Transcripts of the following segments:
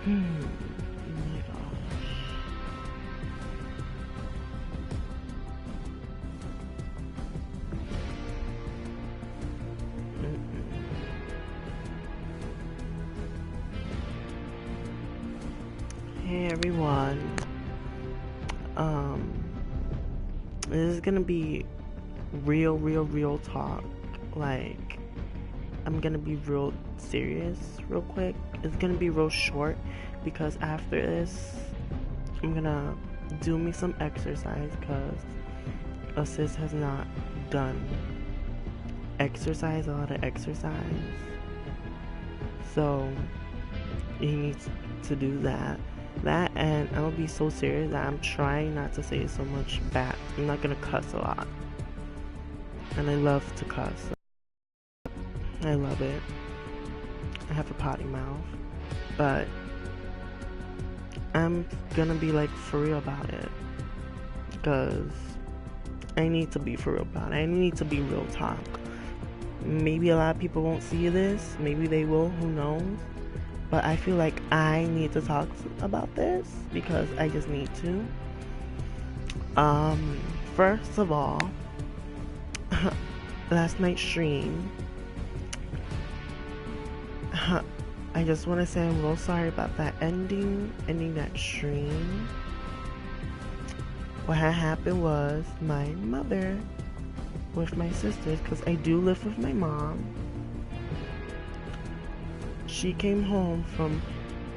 My gosh. Hey everyone. Um, this is gonna be real talk. Like, I'm gonna be real serious, real quick. It's gonna be real short because after this, I'm gonna do me some exercise because a sis has not done a lot of exercise. So, he needs to do that. That, and I'm gonna be so serious that I'm trying not to say so much bad. I'm not gonna cuss a lot. And I love to cuss. I love it. I have a potty mouth. But I'm gonna be like for real about it. Because I need to be for real about it. I need to be real talk. Maybe a lot of people won't see this. Maybe they will. Who knows? But I feel like I need to talk about this because I just need to. First of all, last night's stream, I just want to say I'm real sorry about that ending that stream. What had happened was my mother with my sisters, because I do live with my mom. She came home from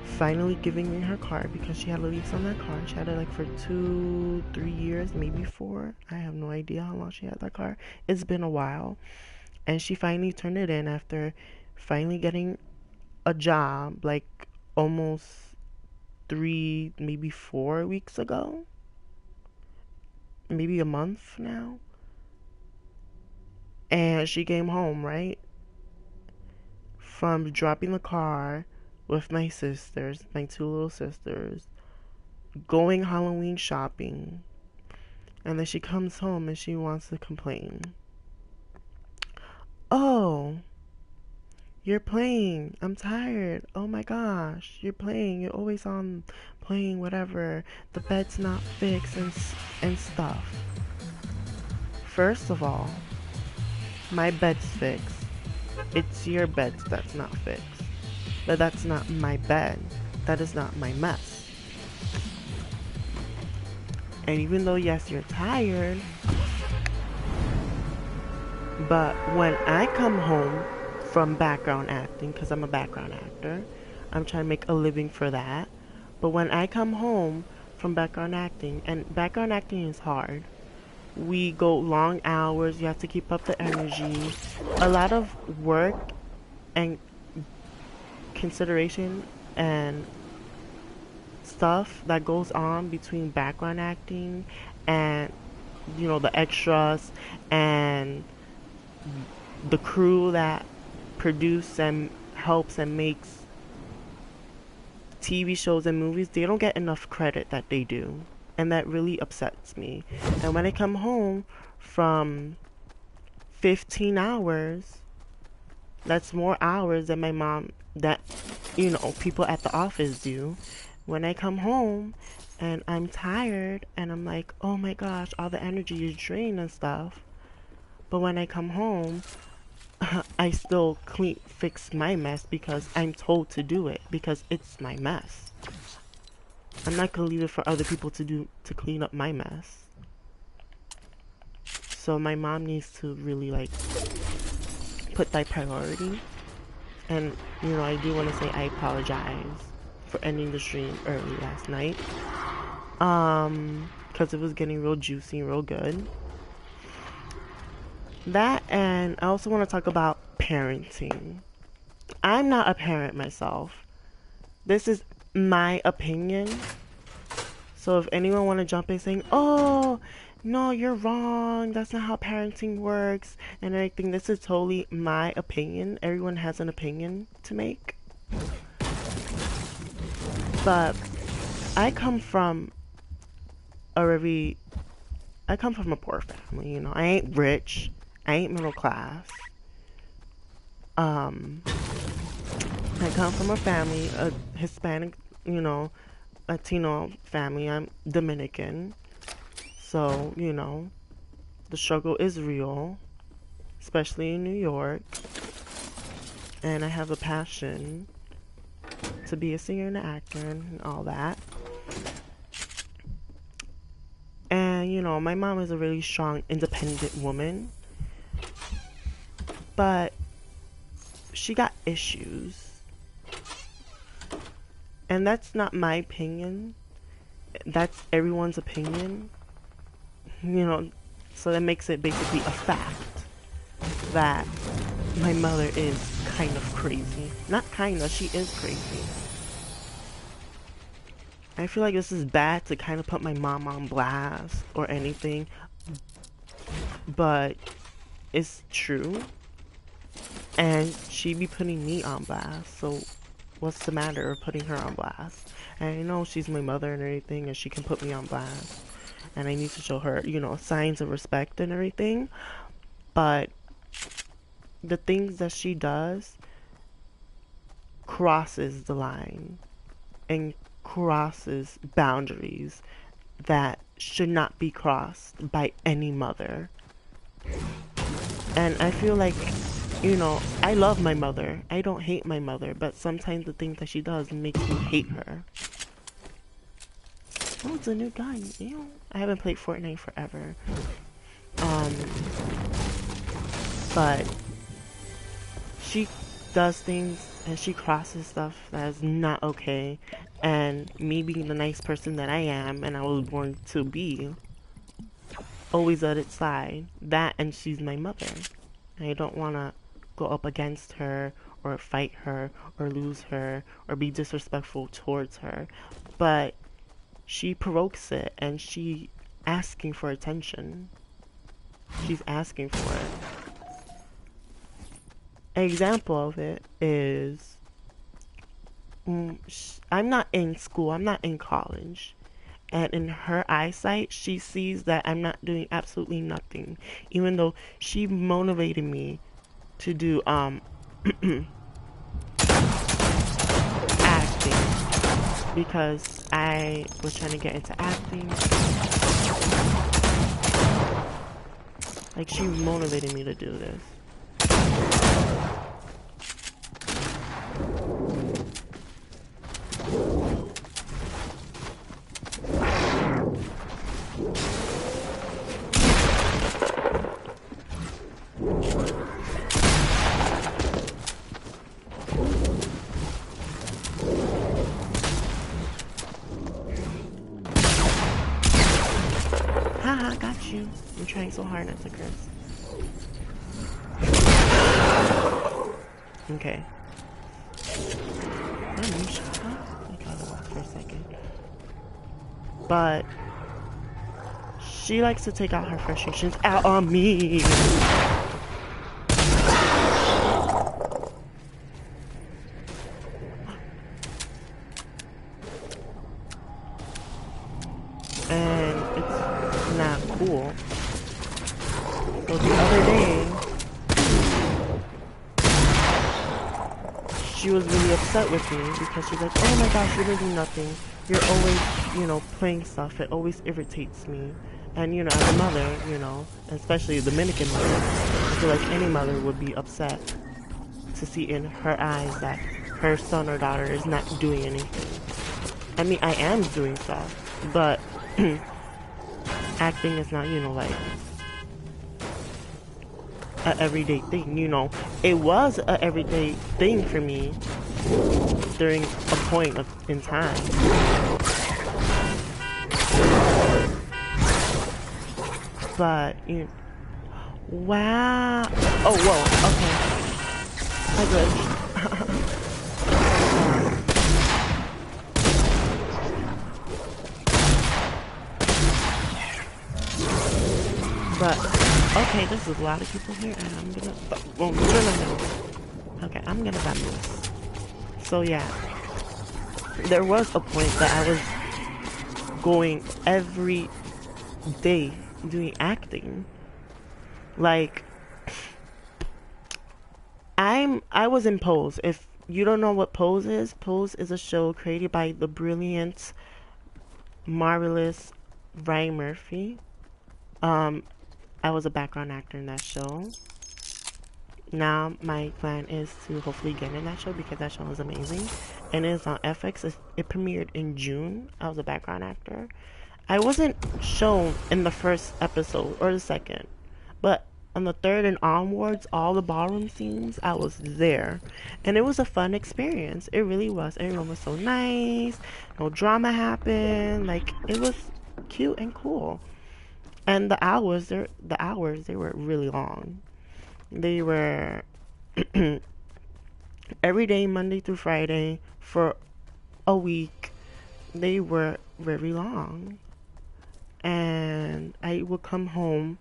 finally giving me her car because she had a lease on that car. She had it like for 2-3 years, maybe 4. I have no idea how long she had that car. It's been a while. And she finally turned it in after finally getting a job like almost 3, maybe 4 weeks ago. Maybe a month now. And she came home, right? From dropping the car with my sisters, my 2 little sisters, going Halloween shopping, and then she comes home and she wants to complain. Oh, you're playing. I'm tired. Oh my gosh, you're playing. You're always on playing whatever. The bed's not fixed and stuff. First of all, my bed's fixed. It's your bed that's not fixed. But that's not my bed. That is not my mess. And even though, yes, you're tired, but when I come home from background acting, because I'm a background actor, I'm trying to make a living for that. But when I come home from background acting, and background acting is hard, we go long hours, you have to keep up the energy, a lot of work and consideration and stuff that goes on between background acting and the extras and the crew that produce and helps and makes TV shows and movies. They don't get enough credit that they do, and that really upsets me. And when I come home from 15 hours, that's more hours than my mom, that people at the office do. When I come home and I'm tired and I'm like, oh my gosh, all the energy is drained and stuff. But when I come home, I still fix my mess because I'm told to do it because it's my mess. I'm not gonna leave it for other people to clean up my mess. So my mom needs to really like put that priority. And I do want to say I apologize for ending the stream early last night. Because it was getting real juicy and real good. That, and I also want to talk about parenting. I'm not a parent myself. This is my opinion. So if anyone want to jump in saying, oh, no, you're wrong, that's not how parenting works, and everything, this is totally my opinion. Everyone has an opinion to make. But I come from a poor family, I ain't rich. I ain't middle class. I come from a family, a Hispanic you know, Latino family. I'm Dominican. So, the struggle is real, especially in New York. And I have a passion to be a singer and an actor and all that. And, my mom is a really strong, independent woman. But she got issues. And that's not my opinion. That's everyone's opinion. So that makes it basically a fact that my mother is kind of crazy. Not kinda, she is crazy. I feel like this is bad to kind of put my mom on blast or anything, but it's true. And she be putting me on blast, so what's the matter of putting her on blast? And I know she's my mother and everything, and she can put me on blast. And I need to show her, signs of respect and everything. But the things that she does crosses the line and crosses boundaries that should not be crossed by any mother. And I feel like, I love my mother. I don't hate my mother, but sometimes the things that she does makes me hate her. Oh, it's a new gun. I haven't played Fortnite forever. But she does things and she crosses stuff that is not okay. And me being the nice person that I am and I was born to be, always let it slide. That, and she's my mother. I don't want to go up against her or fight her or lose her or be disrespectful towards her. But she provokes it and she asking for attention. She's asking for it. An example of it is I'm not in school, I'm not in college. And in her eyesight, she sees that I'm not doing absolutely nothing. Even though she motivated me to do acting. Because I was trying to get into acting. Like, she motivated me to do this. Haha, got you. I'm trying so hard not to curse. Okay. Shut up. I gotta walk for a second. But she likes to take out her frustrations out on me. And it's not cool. So the other day, she was really upset with me because she's like, oh my gosh, you didn't do nothing. You're always, playing stuff. It always irritates me. And, as a mother, especially a Dominican mother, I feel like any mother would be upset to see in her eyes that her son or daughter is not doing anything. I mean, I am doing stuff, but acting is not, like a everyday thing, It was a everyday thing for me during a point in time. But, wow. Oh, whoa, okay. I glitched. But, okay, there's a lot of people here, and I'm gonna, okay, I'm gonna ban this. So yeah, there was a point that I was going every day doing acting. Like, I was imposed. If you don't know what Pose is? Pose is a show created by the brilliant, marvelous Ryan Murphy. Um, I was a background actor in that show. Now my plan is to hopefully get in that show because that show is amazing, and it's on FX. It premiered in June. I was a background actor. I wasn't shown in the first episode or the second, but on the third and onwards, all the ballroom scenes, I was there. And it was a fun experience. It really was. Everyone was so nice. No drama happened. Like, it was cute and cool. And the hours, they were really long. They were every day, Monday through Friday, for a week. They were very long. And I would come home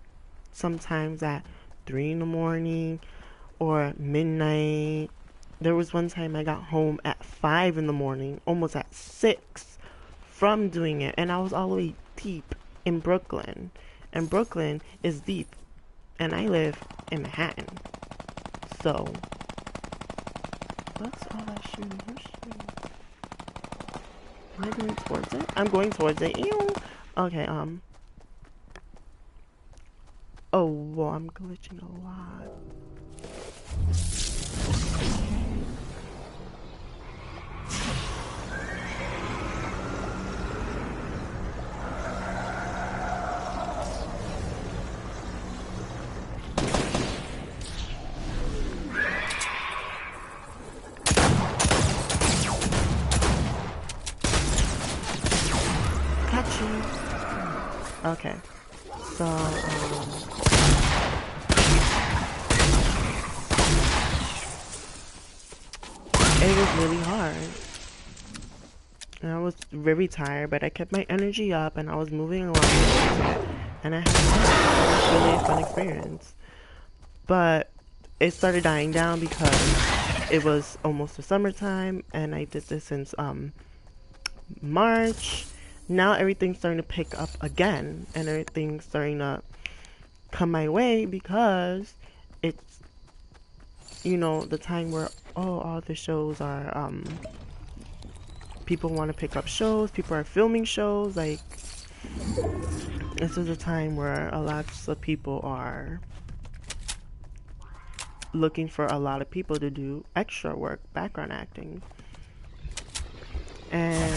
sometimes at 3 in the morning or midnight. There was one time I got home at 5 in the morning, almost at 6 from doing it. And I was all the way deep in Brooklyn. And Brooklyn is deep. And I live in Manhattan. So, what's all that shooting? Who's shooting? Am I going towards it? I'm going towards it. Ew. Okay, oh, well, I'm glitching a lot. Got you. Okay, so, it was really hard. And I was very tired, but I kept my energy up and I was moving along. And I had fun. It was really a fun experience. But it started dying down because it was almost the summertime and I did this since March. Now everything's starting to pick up again and everything's starting to come my way because it's, the time where all the shows are people want to pick up shows, people are filming shows. Like, this is a time where a lot of people are looking for a lot of people to do extra work, background acting. And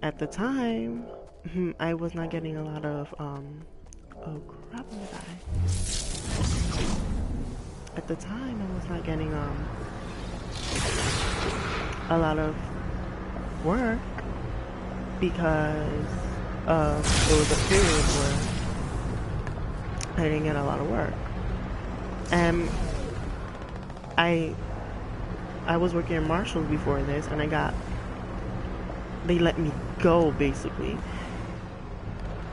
at the time, I was not getting a lot of oh crap, I'm gonna die. At the time, I was not getting a lot of work because it was a period where I didn't get a lot of work. And I was working in Marshalls before this, and they let me go, basically.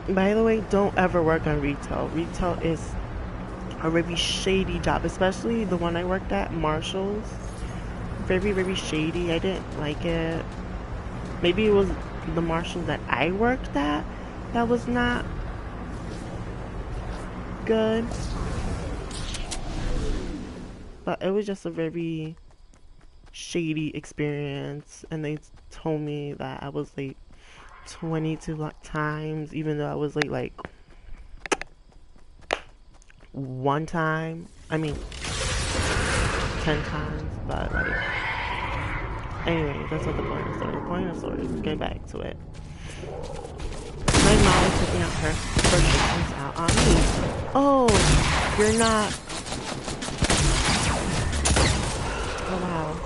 By the way, don't ever work on retail. Retail is a very shady job, especially the one I worked at, Marshalls. Very, very shady. I didn't like it. Maybe it was the Marshalls that I worked at that was not good. But it was just a very shady experience, and they told me that I was late 22 times, even though I was late like one time. I mean 10 times, but like, anyway, that's not the point of the story. The point of the story is get back to it. My mom is taking out her frustrations out on me. Oh, you're not. Oh wow.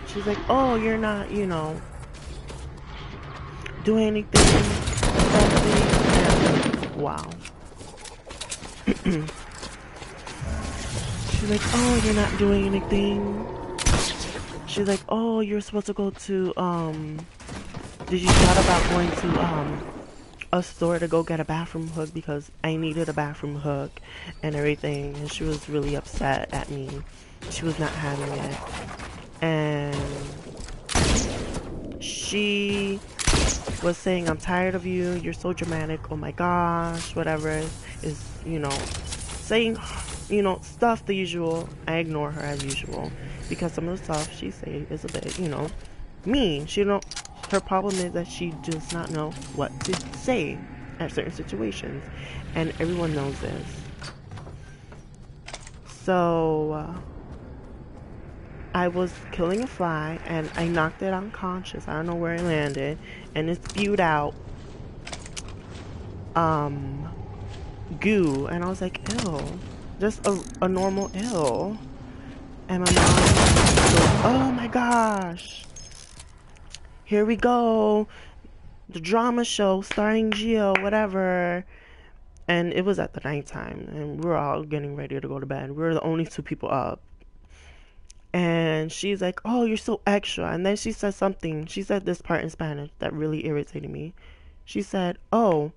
She's like, oh, you're not, doing anything. And, wow. She's like, oh, you're not doing anything. She's like, oh, you're supposed to go to, did you thought about going to, a store to go get a bathroom hook because I needed a bathroom hook and everything. And she was really upset at me. She was not having it. And she was saying, I'm tired of you, you're so dramatic, oh my gosh, whatever, is saying you know, stuff the usual. I ignore her as usual because some of the stuff she say is a bit, you know, mean. She don't. Her problem is that she does not know what to say at certain situations, and everyone knows this. So I was killing a fly and I knocked it unconscious. I don't know where it landed, and it spewed out goo, and I was like, ew, just a normal ew. And my mom goes, oh my gosh, here we go, the drama show starring Gio, whatever. And it was at the nighttime, and we were all getting ready to go to bed. We were the only two people up. And she's like, oh, you're so extra. And then she said something. She said this part in Spanish that really irritated me. She said, oh,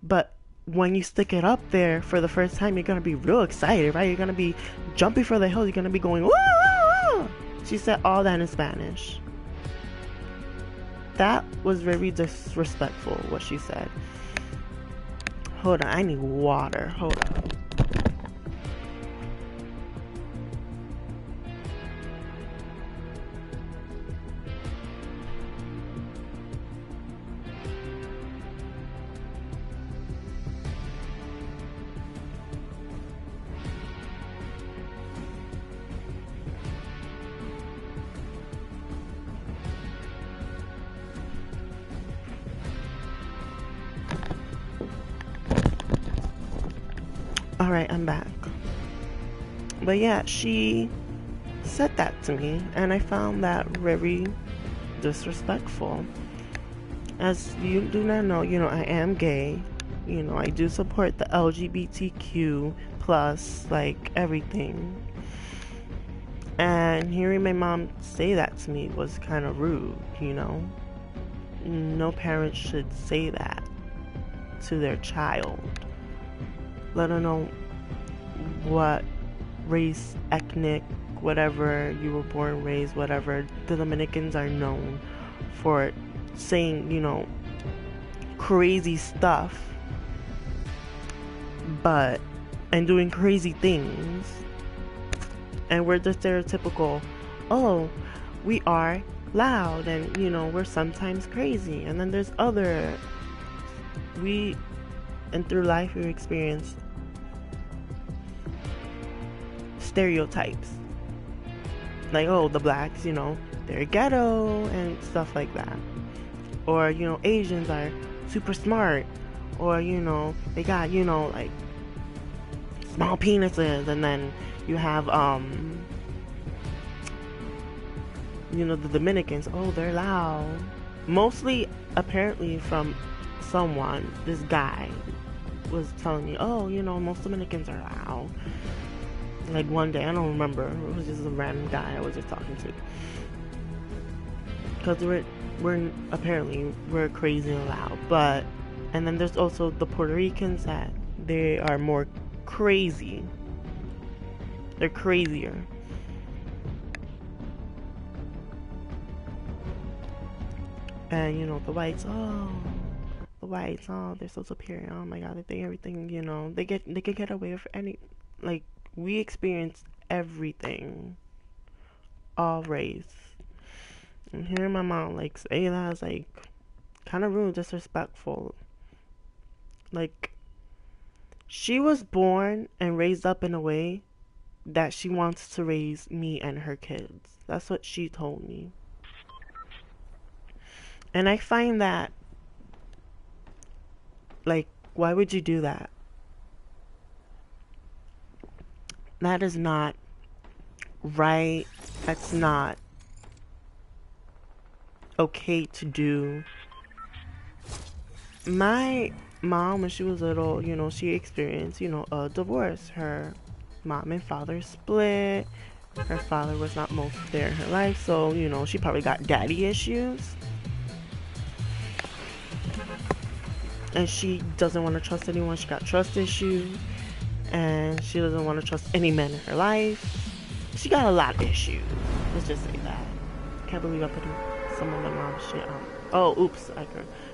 but when you stick it up there for the first time, you're going to be real excited, right? You're going to be jumping for the hills. You're going to be going, woo, woo, woo. She said all that in Spanish. That was very disrespectful, what she said. Hold on, I need water. Hold on. Alright, I'm back. But yeah, she said that to me, and I found that very disrespectful. As you do not know, you know, I am gay. You know, I do support the LGBTQ plus, like, everything. And hearing my mom say that to me was kind of rude, you know. No parent should say that to their child. Let them know what race, ethnic, whatever you were born, raised, whatever. The Dominicans are known for saying, you know, crazy stuff, and doing crazy things. And we're the stereotypical, oh, we are loud and, you know, we're sometimes crazy. And then there's other, and through life we experience stereotypes. Like, oh, the blacks, you know, they're ghetto and stuff like that. Or, you know, Asians are super smart. Or, you know, they got, you know, like, small penises. And then you have, you know, the Dominicans, oh, they're loud. Mostly, apparently, from someone, this guy was telling me, oh, you know, most Dominicans are loud. Like one day, I don't remember, it was just a random guy I was just talking to. Because we're crazy and loud. But, and then there's also the Puerto Ricans that they are more crazy. They're crazier. And, you know, the whites, they're so superior. Oh my god, they think everything, you know, they can get away with any, like, we experience everything, all race. And hearing my mom, like, say that is, like, kind of rude, disrespectful. Like, she was born and raised up in a way that she wants to raise me and her kids. That's what she told me. And I find that, like, why would you do that? That is not right. That's not okay to do. My mom, when she was little, you know, she experienced, you know, a divorce. Her mom and father split. Her father was not most there in her life, so, you know, she probably got daddy issues. And she doesn't want to trust anyone. She got trust issues. And she doesn't want to trust any men in her life. She got a lot of issues. Let's just say that. Can't believe I'm putting some of my mom's shit on. Oh, oops.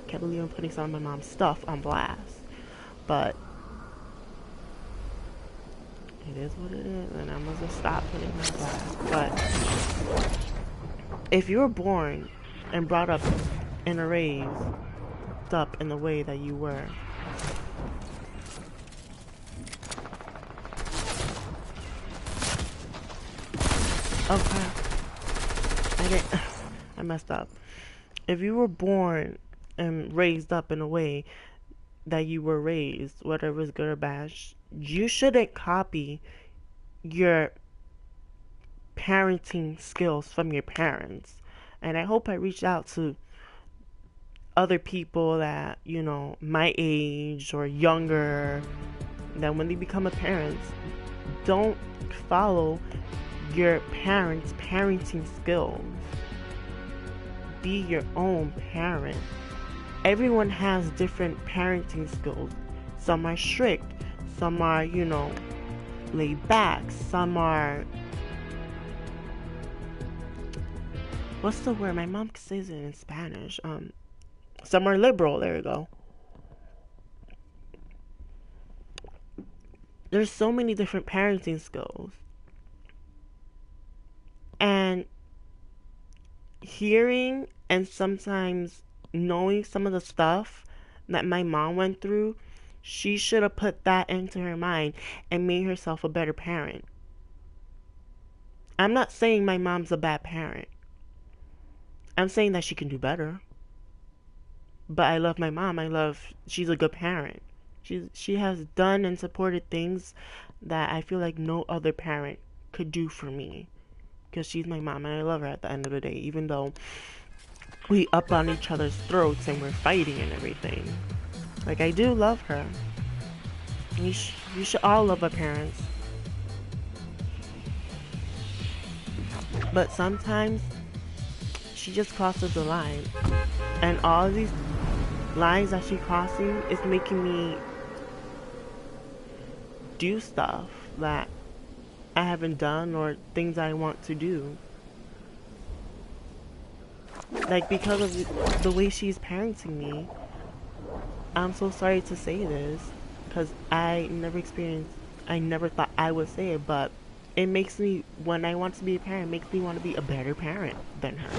Can't believe I'm putting some of my mom's stuff on blast. But, it is what it is, and I'm gonna just stop putting my back. But if you were born and brought up and raised up in the way that you were, okay, I messed up. If you were born and raised up in a way that you were raised, whether it was good or bad, you shouldn't copy your parenting skills from your parents. And I hope I reached out to other people that, you know, my age or younger, that when they become a parent, don't follow your parents' parenting skills. Be your own parent. Everyone has different parenting skills. Some are strict, some are, you know, laid back, some are, what's the word? My mom says it in Spanish. Some are liberal. There you go. There's so many different parenting skills. And hearing and sometimes knowing some of the stuff that my mom went through, she should have put that into her mind and made herself a better parent. I'm not saying my mom's a bad parent. I'm saying that she can do better. But I love my mom. She's a good parent. She has done and supported things that I feel like no other parent could do for me. Because she's my mom and I love her at the end of the day, even though we up on each other's throats and we're fighting and everything. Like, I do love her. You should all love our parents. But sometimes she just crosses the line. And all of these lines that she's crossing is making me do stuff that I haven't done or things I want to do. Like, because of the way she's parenting me, I'm so sorry to say this, because I never thought I would say it, but it makes me, when I want to be a parent, it makes me want to be a better parent than her.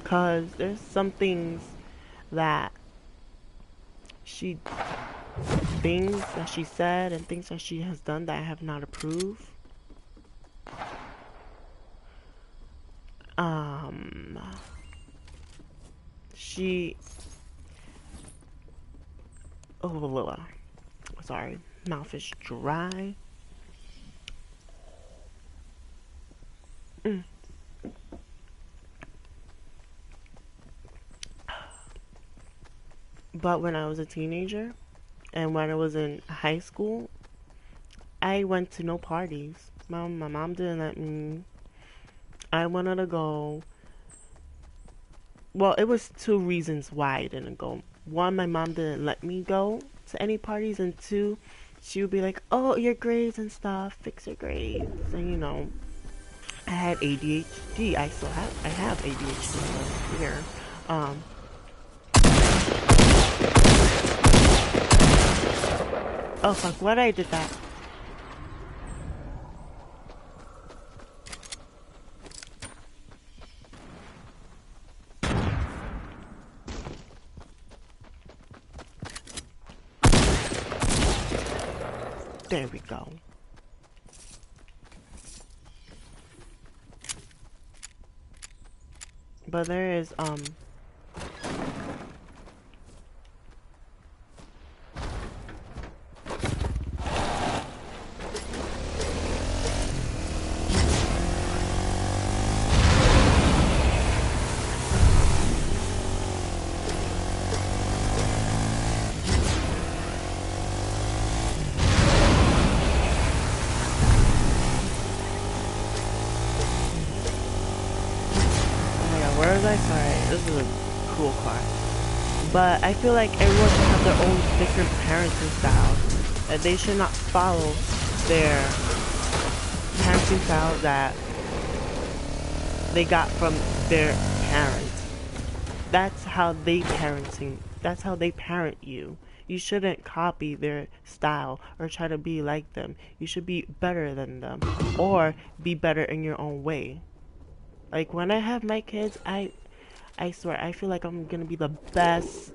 Because there's some things that things that she said and things that she has done that I have not approved. Sorry, mouth is dry. But when I was a teenager and when I was in high school, I went to no parties. My mom didn't let me. I wanted to go. Well, it was two reasons why I didn't go. One, my mom didn't let me go to any parties, and two, she would be like, "Oh, your grades and stuff, fix your grades." And you know, I had ADHD. I have ADHD here. Oh fuck, what I did that? There we go. But there is where was I? Sorry, this is a cool car. But I feel like everyone should have their own different parenting styles. And they should not follow their parenting style that they got from their parents. That's how they parent you. You shouldn't copy their style or try to be like them. You should be better than them or be better in your own way. Like when I have my kids, I swear I feel like I'm gonna be the best,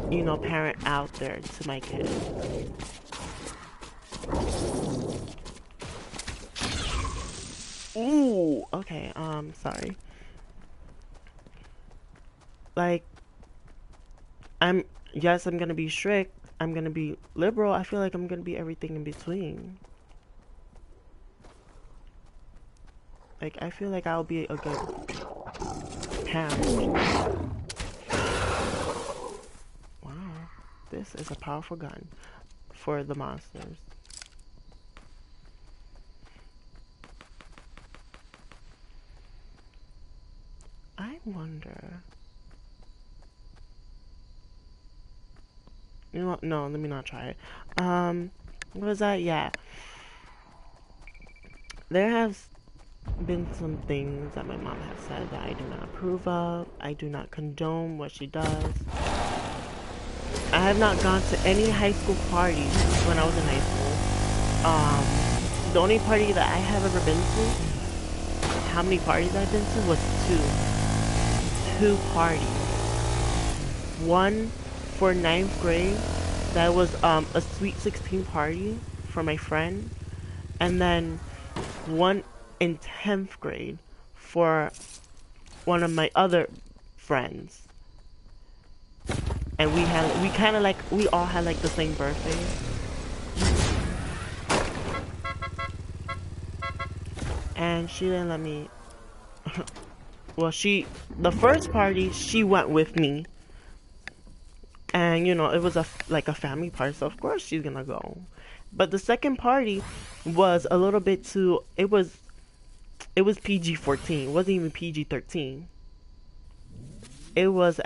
parent out there to my kids. Ooh, okay, sorry. Like I'm gonna be strict, I'm gonna be liberal, I feel like I'm gonna be everything in between. Like I feel like I'll be a good parent. Wow, this is a powerful gun for the monsters. I wonder. You know what? No, let me not try it. What was that? Yeah. There have been some things that my mom has said that I do not approve of. I do not condone what she does. I have not gone to any high school parties when I was in high school. The only party that I have ever been to, how many parties I've been to, was two parties. One for 9th grade, that was a Sweet 16 party for my friend, and then one in 10th grade for one of my other friends. And we all had like the same birthday. And she didn't let me well, the first party she went with me. And it was like a family party, so of course she's gonna go. But the second party was a little bit too, it was PG-14. It wasn't even PG-13. It was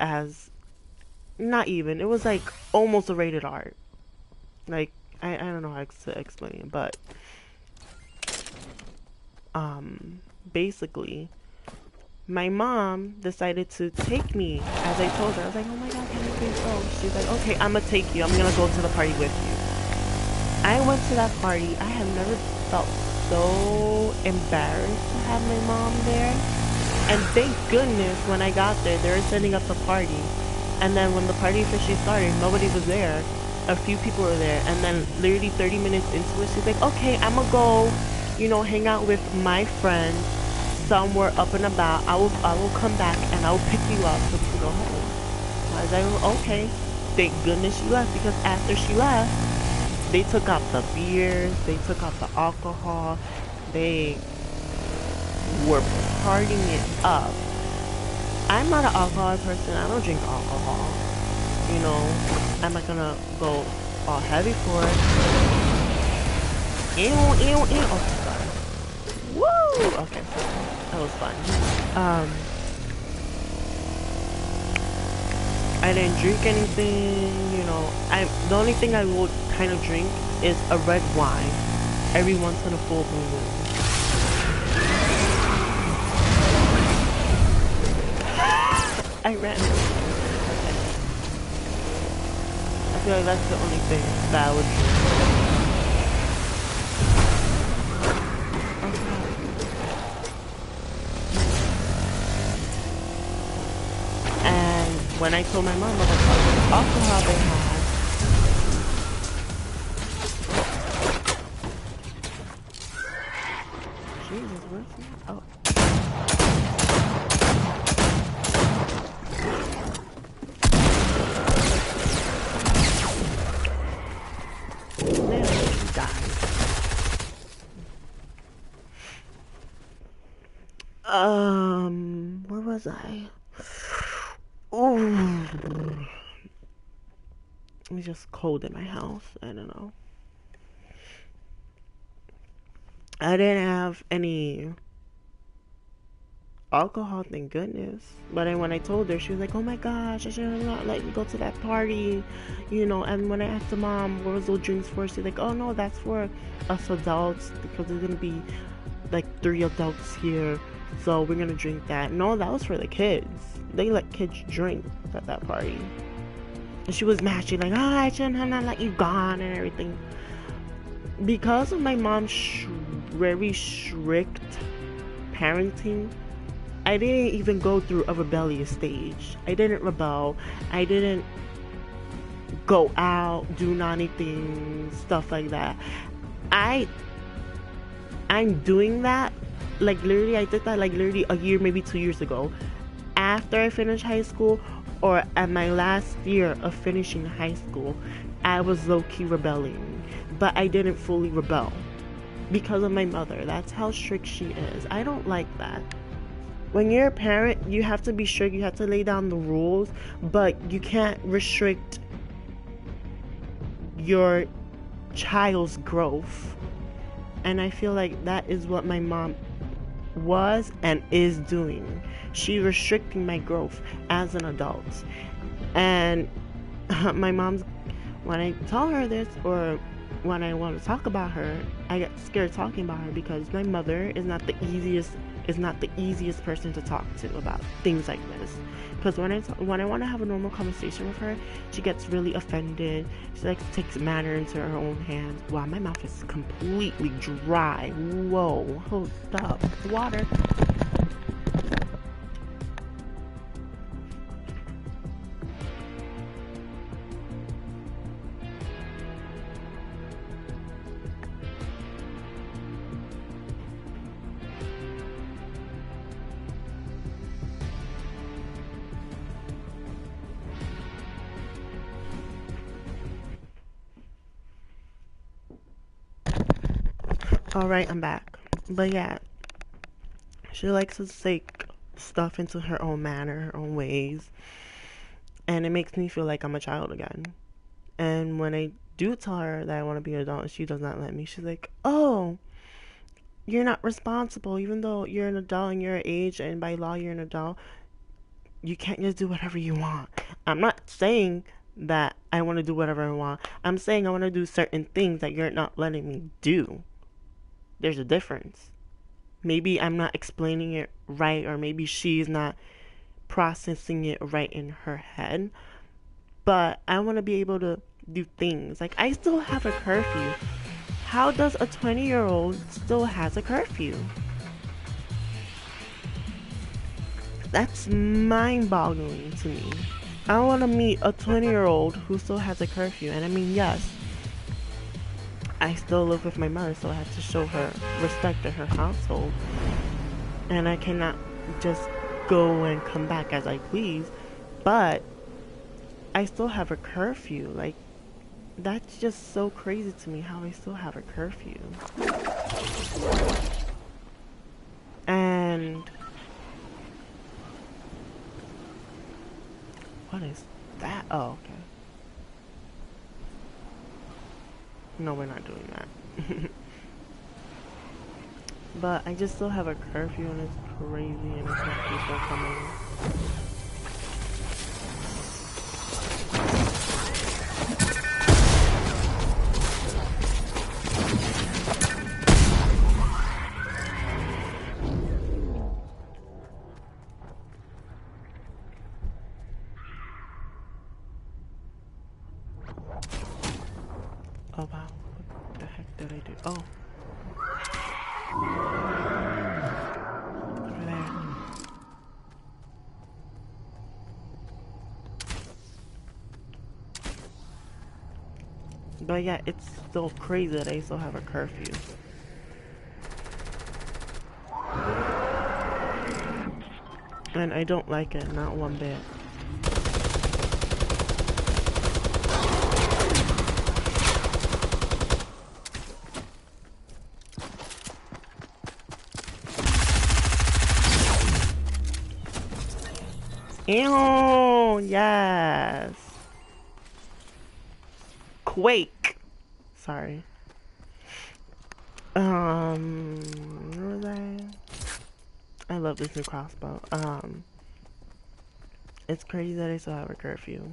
not even. It was like almost a rated R. Like I don't know how to explain it, but basically my mom decided to take me. As I told her, I was like, oh my god, can you please go? She's like, okay, I'm gonna take you. I'm gonna go to the party with you. I went to that party. I have never felt so embarrassed to have my mom there. And thank goodness when I got there, they were setting up the party. And then when the party officially started, nobody was there. A few people were there. And then literally 30 minutes into it, she's like, okay, I'm gonna go, hang out with my friend somewhere up and about. I will come back and I will pick you up so we can go home. I was like, okay. Thank goodness she left, because after she left, they took out the beers, they took out the alcohol, they were partying it up. I'm not an alcohol person, I don't drink alcohol. I'm not gonna go all heavy for it. Ew, ew, ew. Okay, sorry. Woo! Okay, that was fun. I didn't drink anything, the only thing I will kind of drink is a red wine every once in a full moon. I ran. Okay. I feel like that's the only thing that I would drink. And when I told my mom about the alcohol they had, Jesus, where's he? Oh. Where was I? Ooh. It's just cold in my house. I don't know. I didn't have any alcohol, thank goodness. But then when I told her, she was like, oh my gosh, I should have not let you go to that party. And when I asked the mom, what was those drinks for? She's like, oh no, that's for us adults, because there's going to be like 3 adults here. So we're going to drink that. No, that was for the kids. They let kids drink at that party. And she was mad. She like, oh, I shouldn't have not let you gone and everything. Because of my mom's very strict parenting, I didn't even go through a rebellious stage. I didn't rebel. I didn't go out, do naughty things, stuff like that. I I'm doing that like literally I did that like literally a year, maybe 2 years ago. After I finished high school or at my last year of finishing high school, I was low-key rebelling. But I didn't fully rebel because of my mother. That's how strict she is. I don't like that. When you're a parent, you have to be strict, you have to lay down the rules, but you can't restrict your child's growth. And I feel like that is what my mom was and is doing. She restricting my growth as an adult. And my mom's, when I tell her this or when I want to talk about her, I get scared talking about her because my mother is not the easiest person to talk to about things like this. Because when I want to have a normal conversation with her, she gets really offended. She like takes matter into her own hands. Wow, my mouth is completely dry. Whoa, hold up, water. All right, I'm back. But yeah, she likes to take stuff into her own manner, her own ways, and it makes me feel like I'm a child again. And when I do tell her that I want to be an adult and she does not let me, she's like, oh, you're not responsible. Even though you're an adult and you're an age and by law you're an adult, you can't just do whatever you want. I'm not saying that I want to do whatever I want. I'm saying I want to do certain things that you're not letting me do. There's a difference. Maybe I'm not explaining it right, or maybe she's not processing it right in her head. But I want to be able to do things. Like, I still have a curfew. How does a 20-year-old still has a curfew? That's mind-boggling to me. I want to meet a 20-year-old who still has a curfew. And I mean, yes, I still live with my mother, so I have to show her respect in her household. And I cannot just go and come back as I please. But I still have a curfew. Like, that's just so crazy to me how I still have a curfew. And what is that? Oh, okay. No, we're not doing that. But I just still have a curfew and it's crazy and it's not people coming. Oh wow, what the heck did I do? Oh. Over there. But yeah, it's still crazy that I still have a curfew. And I don't like it, not one bit. Ew, yes. Quake. Sorry. Where was I love this new crossbow. It's crazy that I still have a curfew.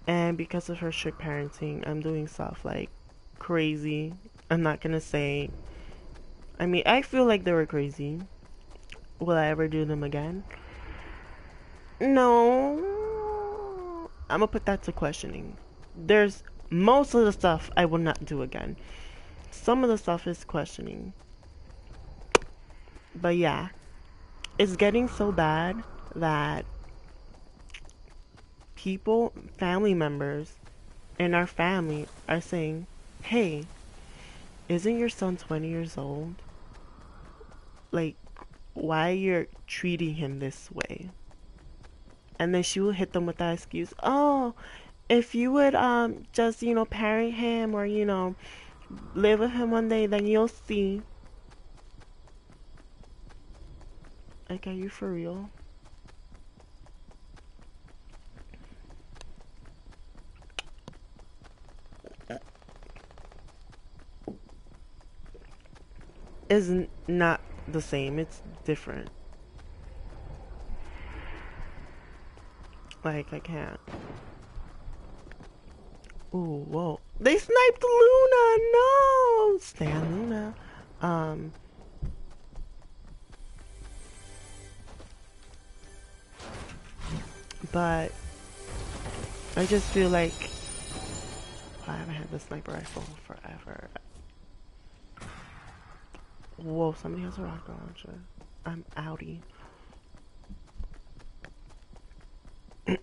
And because of her strict parenting, I'm doing stuff like crazy. I'm not gonna say. I mean, I feel like they were crazy. Will I ever do them again? No. I'm gonna put that to questioning. There's most of the stuff I will not do again. Some of the stuff is questioning. But yeah, it's getting so bad that people, family members in our family are saying, hey, isn't your son 20 years old? Like, why you're treating him this way? And then she will hit them with that excuse, oh, if you would just, parent him or, live with him one day, then you'll see. Like, are you for real? Is not the same. It's different. Like, I can't. Ooh, whoa. They sniped Luna! No! Stan Luna. But I just feel like I haven't had the sniper rifle forever. Whoa, somebody has a rocket launcher. I'm outie. Crap,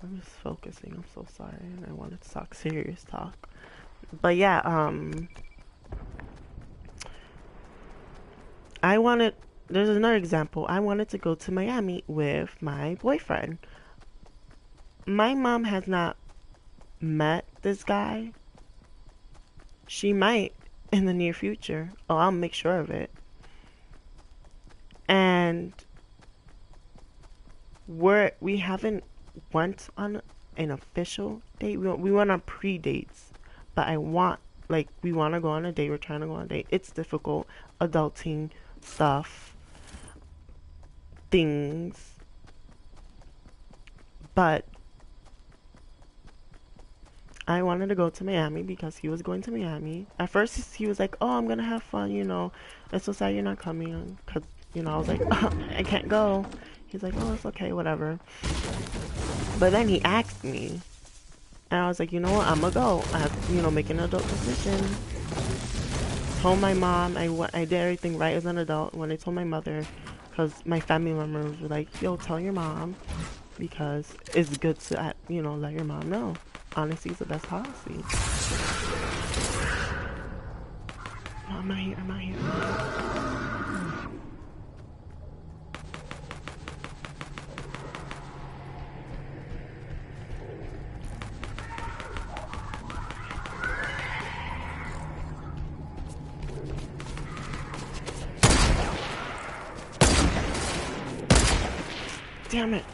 I'm just focusing. I'm so sorry. And I wanted to talk serious talk. But yeah, there's another example. I wanted to go to Miami with my boyfriend. My mom has not met this guy. She might in the near future. Oh, I'll make sure of it. And we haven't went on an official date. We went on pre-dates. But we want to go on a date. We're trying to go on a date. It's difficult. Adulting stuff. Things. But I wanted to go to Miami because he was going to Miami. At first, he was like, oh, I'm going to have fun, It's so sad you're not coming. Because, I was like, oh, I can't go. He's like, oh, it's okay, whatever. But then he asked me. And I was like, you know what, I'm going to go. I have to, make an adult decision. Told my mom, I did everything right as an adult. When I told my mother, because my family members were like, yo, tell your mom. Because it's good to, let your mom know. Honesty is the best policy. No, I'm not here. Damn it.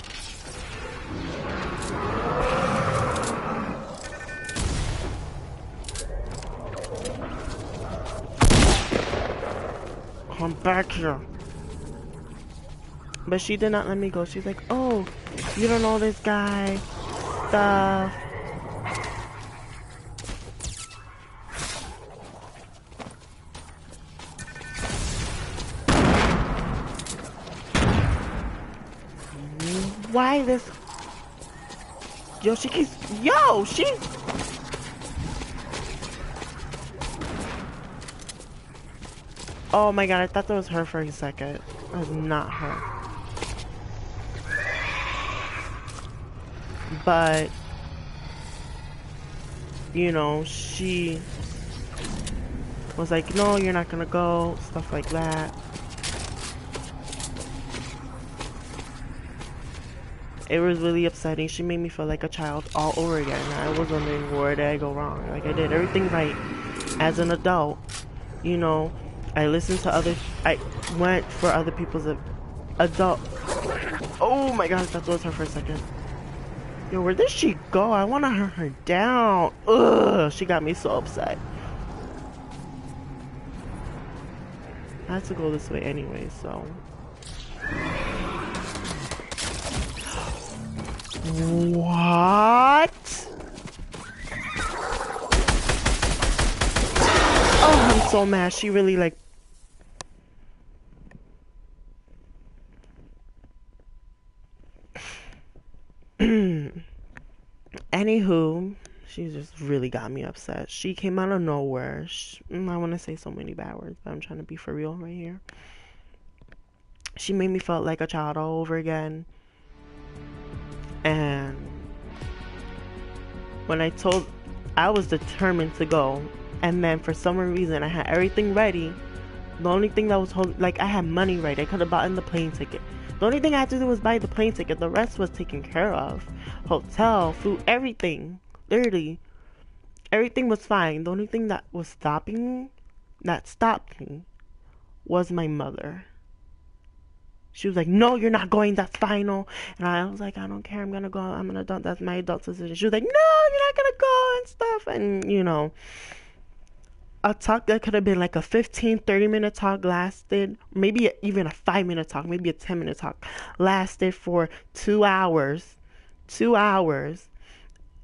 Come back here. But she did not let me go. She's like, oh, you don't know this guy. Stuff. Why this? Yo, she keeps. Yo, she. Oh my god, I thought that was her for a second. That was not her. But, she was like, no, you're not gonna go, stuff like that. It was really upsetting. She made me feel like a child all over again. I was wondering, where did I go wrong? Like, I did everything right as an adult. I listened to I went for other people's adult. Oh my god, that was her for a second. Yo, where did she go? I want to hunt her down. Ugh, she got me so upset. I had to go this way anyway, so. What? Oh, I'm so mad. She really like. Anywho, she just really got me upset. She came out of nowhere. I want to say so many bad words, but I'm trying to be for real right here. She made me feel like a child all over again. And when I was determined to go. And then for some reason, I had everything ready. The only thing that was like, I had money ready. I could have bought in the plane ticket. The only thing I had to do was buy the plane ticket. The rest was taken care of. Hotel, food, everything. Literally, everything was fine. The only thing that stopped me, was my mother. She was like, no, you're not going. That's final. And I was like, I don't care. I'm going to go. I'm an adult. That's my adult decision. She was like, no, you're not going to go and stuff. And, a talk that could have been like a 15, 30-minute talk lasted, maybe even a 5-minute talk, maybe a 10-minute talk, lasted for 2 hours. 2 hours.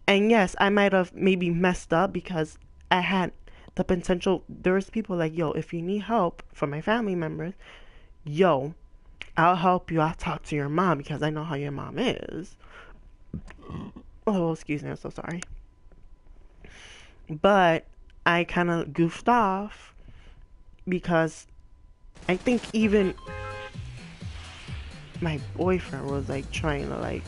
And yes, I might have maybe messed up because I had the potential. There was people like, yo, if you need help from my family members, yo, I'll help you. I'll talk to your mom because I know how your mom is. Oh, excuse me. I'm so sorry. But I kind of goofed off because I think even my boyfriend was like trying to like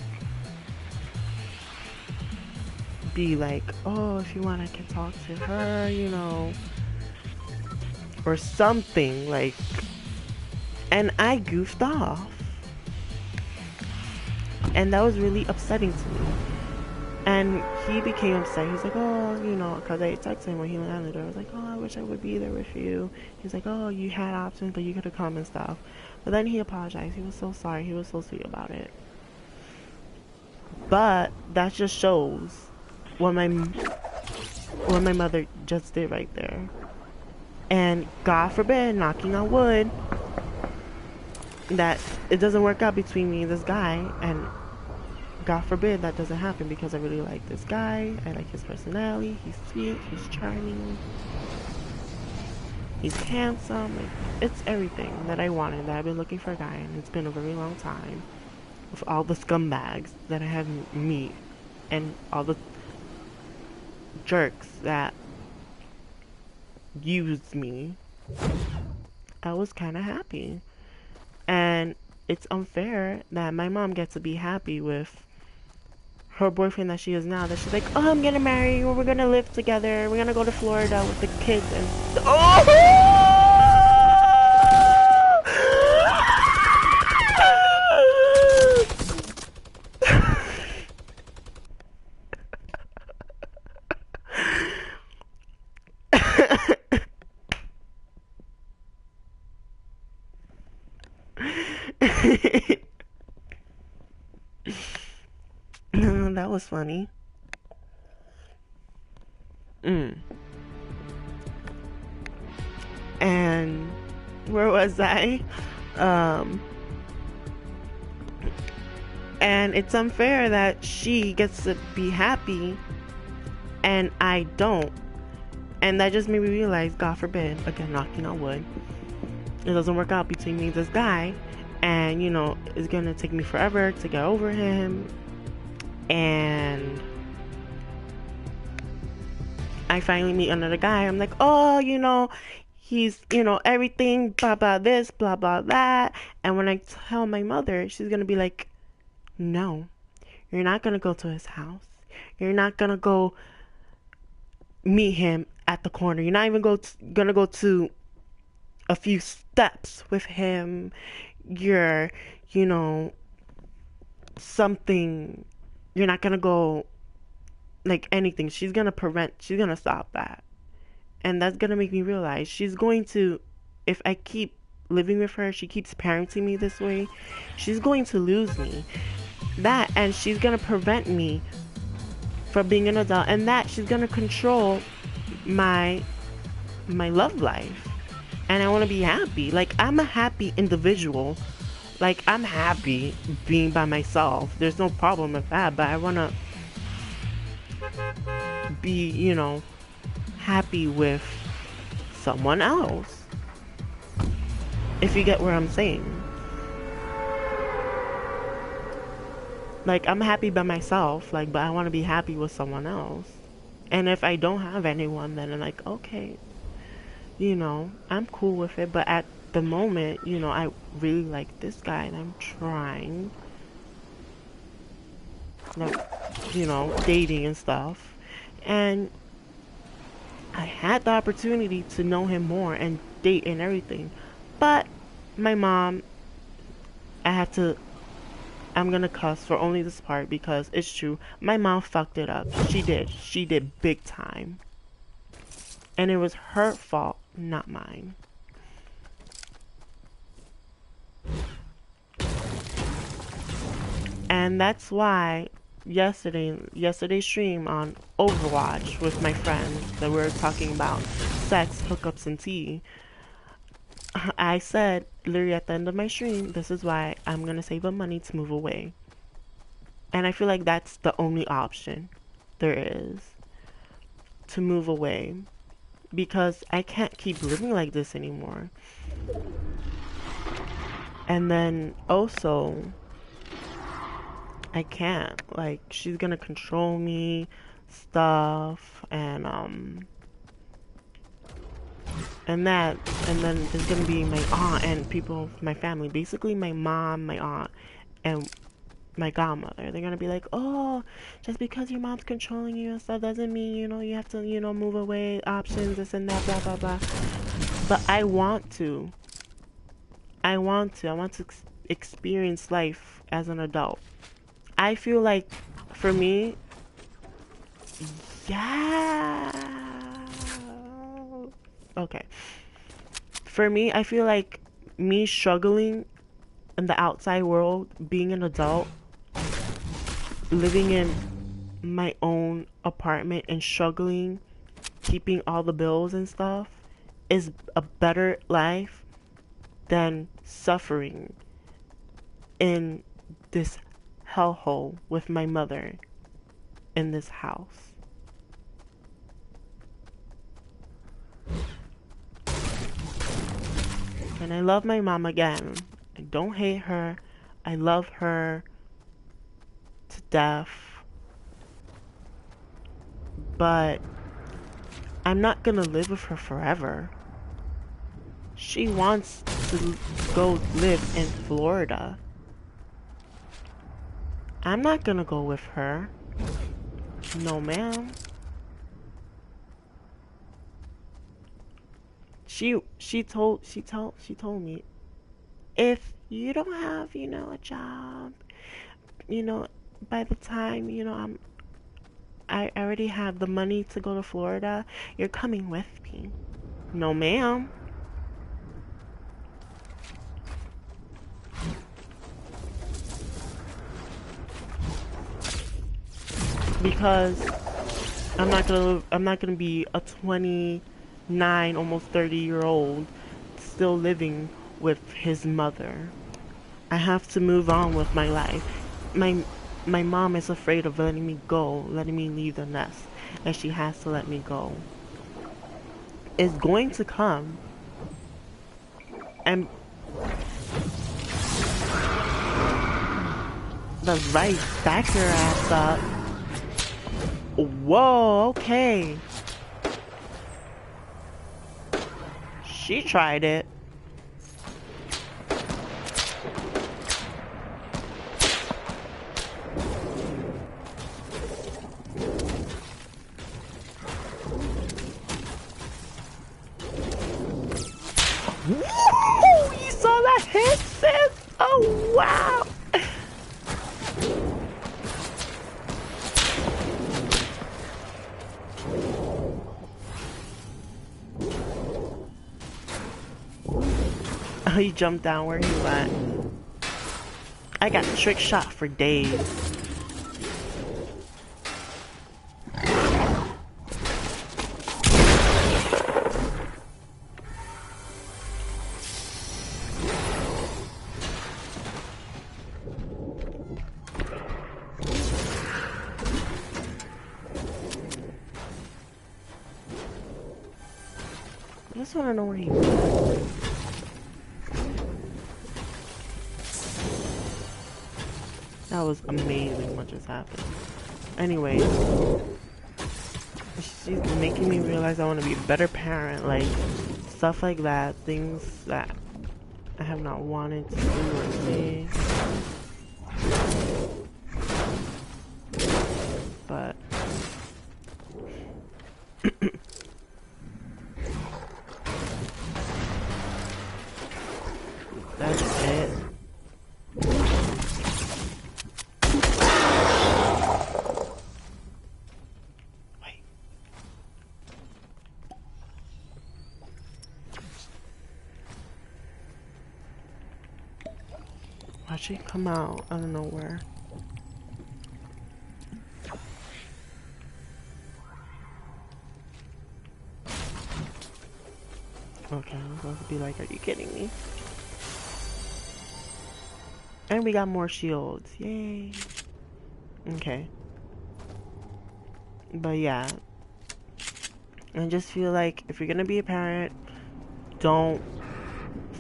be like, oh, if you want, I can talk to her, or something like. And I goofed off. And that was really upsetting to me. And he became upset. He's like, oh, because I texted him when he landed. I was like, oh, I wish I would be there with you. He's like, oh, you had options, but you could have come and stuff. But then he apologized. He was so sorry. He was so sweet about it. But that just shows what my mother just did right there. And God forbid, knocking on wood, that it doesn't work out between me and this guy, and God forbid that doesn't happen because I really like this guy. I like his personality. He's sweet. He's charming. He's handsome. Like, it's everything that I wanted, that I've been looking for a guy, and it's been a very long time. With all the scumbags that I have meet, and all the jerks that used me, I was kind of happy. And it's unfair that my mom gets to be happy with her boyfriend that she is now, that she's like, oh, I'm gonna marry you, we're gonna live together, we're gonna go to Florida with the kids, and that was funny. And where was I? And it's unfair that she gets to be happy and I don't. And that just made me realize, God forbid, again, knocking on wood, it doesn't work out between me and this guy. And, it's gonna take me forever to get over him. And I finally meet another guy. I'm like, oh, he's, everything, blah, blah, this, blah, blah, that. And when I tell my mother, she's going to be like, no, you're not going to go to his house. You're not going to go meet him at the corner. You're not even going to go to a few steps with him. You're, something. You're not going to go like anything. She's going to stop that. And that's going to make me realize she's going to, if I keep living with her, she keeps parenting me this way, she's going to lose me. And she's going to prevent me from being an adult. And that she's going to control my love life. And I want to be happy. Like, I'm a happy individual. Like, I'm happy being by myself. There's no problem with that. But I want to be, happy with someone else. If you get what I'm saying. Like, I'm happy by myself, like, but I want to be happy with someone else. And if I don't have anyone, then I'm like, okay, I'm cool with it. But at the moment, I really like this guy and I'm trying, like, dating and stuff. And I had the opportunity to know him more and date and everything. But my mom, I had to, I'm gonna cuss for only this part because it's true. My mom fucked it up. She did. She did big time. And it was her fault, not mine. And that's why yesterday's stream on Overwatch with my friends that we were talking about sex, hookups, and tea. I said literally at the end of my stream, this is why I'm gonna save up money to move away. And I feel like that's the only option there is, to move away, because I can't keep living like this anymore. And then also, I can't. Like, she's gonna control me, stuff, and that, and then there's gonna be my aunt and people, my family, basically my mom, my aunt, and my godmother. They're gonna be like, oh, just because your mom's controlling you and stuff doesn't mean, you have to, move away, options, this and that, blah, blah, blah. But I want to. I want to experience life as an adult. I feel like, for me, yeah. Okay. For me, I feel like me struggling in the outside world, being an adult, living in my own apartment and struggling, keeping all the bills and stuff, is a better life than suffering in this hellhole with my mother in this house. And I love my mom again. I don't hate her. I love her to death. But I'm not gonna live with her forever. She wants to go live in Florida. I'm not gonna go with her. No, ma'am. She told me, if you don't have, a job, by the time, I already have the money to go to Florida, you're coming with me. No, ma'am. Because I'm not gonna be a 29, almost 30-year-old still living with his mother. I have to move on with my life. My mom is afraid of letting me go, letting me leave the nest, and she has to let me go. It's going to come, and the right, back your ass up. Whoa, okay. She tried it. Woo! You saw that hit, sis? Oh, wow. Oh, he jumped down where he went. I got trick shot for days. I just want to know where he went. That was amazing what just happened. Anyway, she's making me realize I want to be a better parent, like stuff like that, things that I have not wanted to do or say. But that's it. Wait. Why'd she come out out of nowhere? Okay, I was supposed to be like, are you kidding me? And we got more shields. Yay. Okay. But yeah. I just feel like if you're gonna be a parent, don't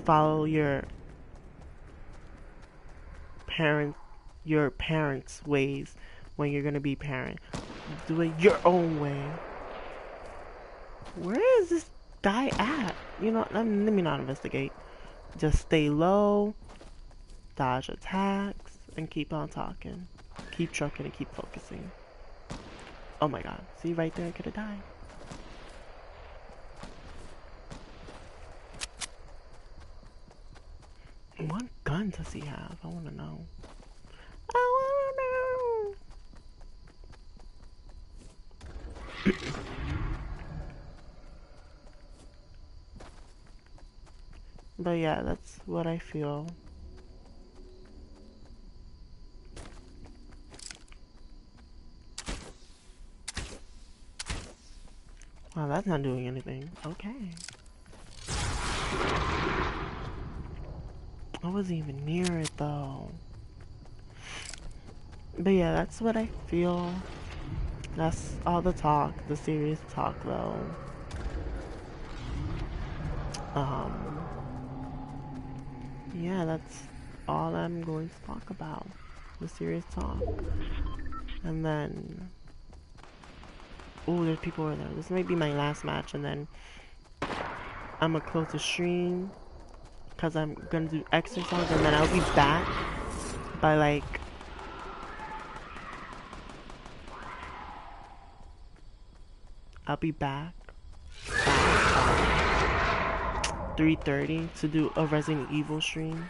follow your parents' ways when you're gonna be parent. Do it your own way. Where is this guy at? You know, let me not investigate. Just stay low, dodge attacks, and keep on talking. Keep trucking and keep focusing. Oh my god. See right there, I could have died. What gun does he have? I wanna know. I wanna know. But yeah, that's what I feel. Wow, that's not doing anything. Okay. I wasn't even near it though. But yeah, that's what I feel. That's all the talk, the serious talk though. Yeah, that's all I'm going to talk about. The serious talk. And then, oh, there's people over there. This might be my last match, and then I'm gonna close the stream because I'm gonna do exercise, and then I'll be back by like 3:30 to do a Resident Evil stream.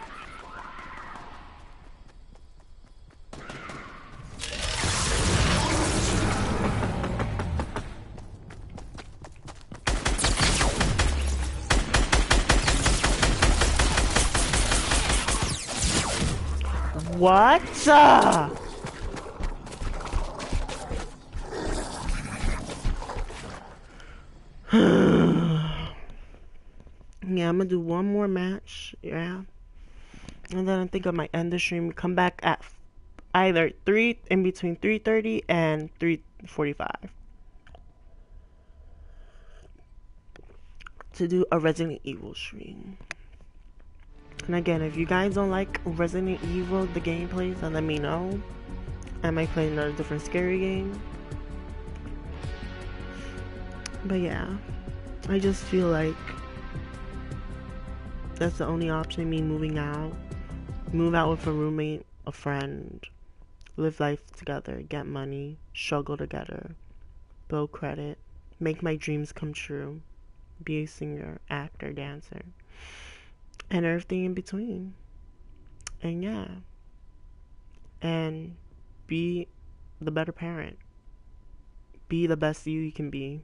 What? Yeah, I'm gonna do one more match, yeah. And then I think I might end the stream, come back at either in between 3:30 and 3:45 to do a Resident Evil stream. And again, if you guys don't like Resident Evil, the gameplays, then let me know. I might play another different scary game. But yeah, I just feel like that's the only option, me moving out. Move out with a roommate, a friend. Live life together, get money, struggle together, build credit, make my dreams come true, be a singer, actor, dancer, and everything in between. And yeah, and be the better parent. Be the best you can be.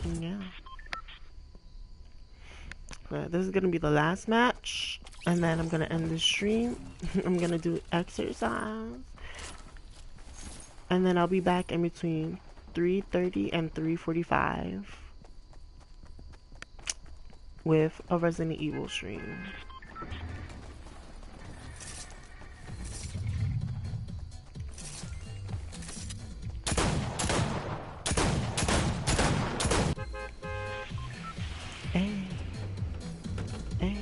And yeah. This is gonna be the last match, and then I'm gonna end the stream. I'm gonna do exercise, and then I'll be back in between 3:30 and 3:45 with a Resident Evil stream. Hey. Hey.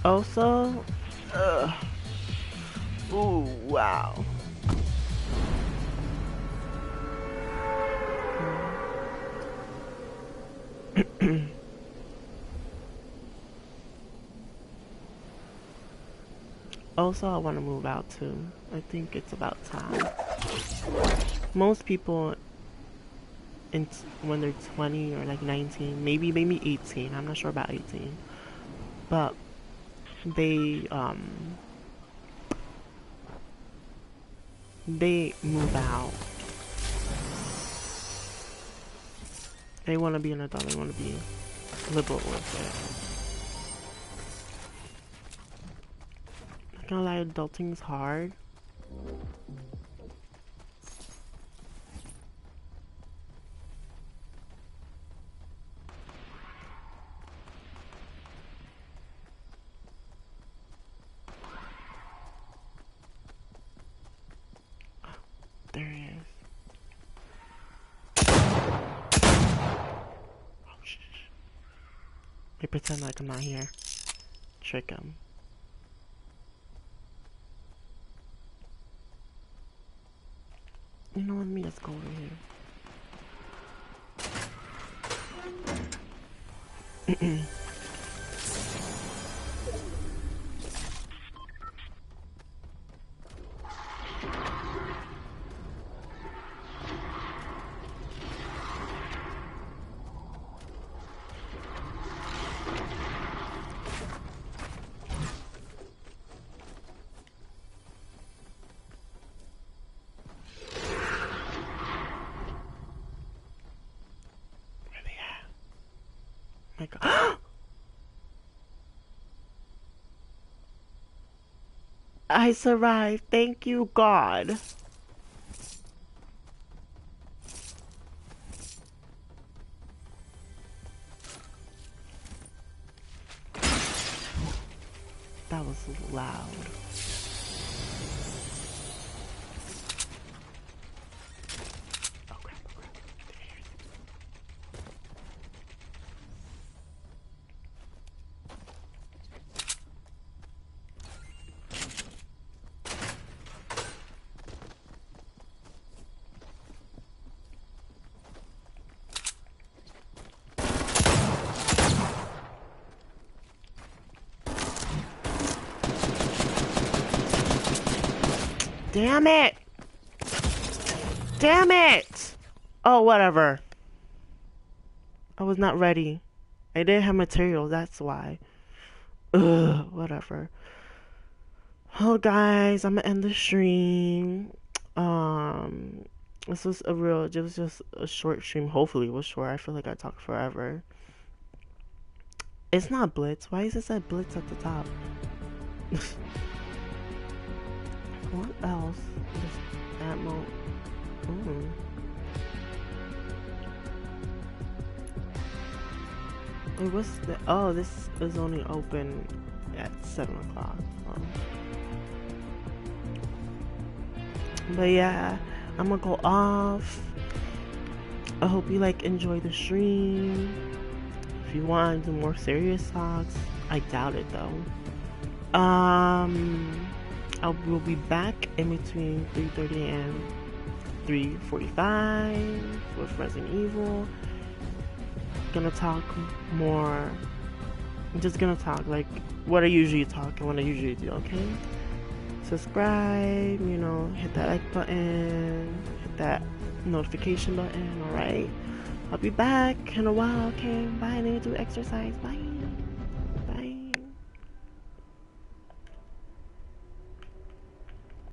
Also, ooh, wow. Also, I want to move out too. I think it's about time. Most people when they're 20 or like 19, maybe 18. I'm not sure about 18, but they they move out. They want to be an adult. They want to be liberal with it. Not gonna lie, adulting's hard. There he is. Oh, shh. They pretend like I'm not here. Trick him. You know what? Let me just go over here. My God. I survived. Thank you, God. That was loud. Oh crap, oh crap. Damn it! Damn it! Oh, whatever. I was not ready. I didn't have material, that's why. Ugh, whatever. Oh, guys, I'm gonna end the stream. Um, this was it was just a short stream. Hopefully it was short. I feel like I talked forever. It's not Blitz. Why is it said Blitz at the top? What else? This ammo. Ooh. It was the oh, this is only open at 7 o'clock. Oh. But yeah, I'm gonna go off. I hope you like enjoy the stream. If you want to do more serious talks, I doubt it though. I will be back in between 3:30 and 3:45 with Resident Evil. Gonna talk more. I'm just gonna talk like what I usually talk and what I usually do, okay? Subscribe, you know, hit that like button, hit that notification button, alright? I'll be back in a while, okay? Bye, I need to do exercise, bye.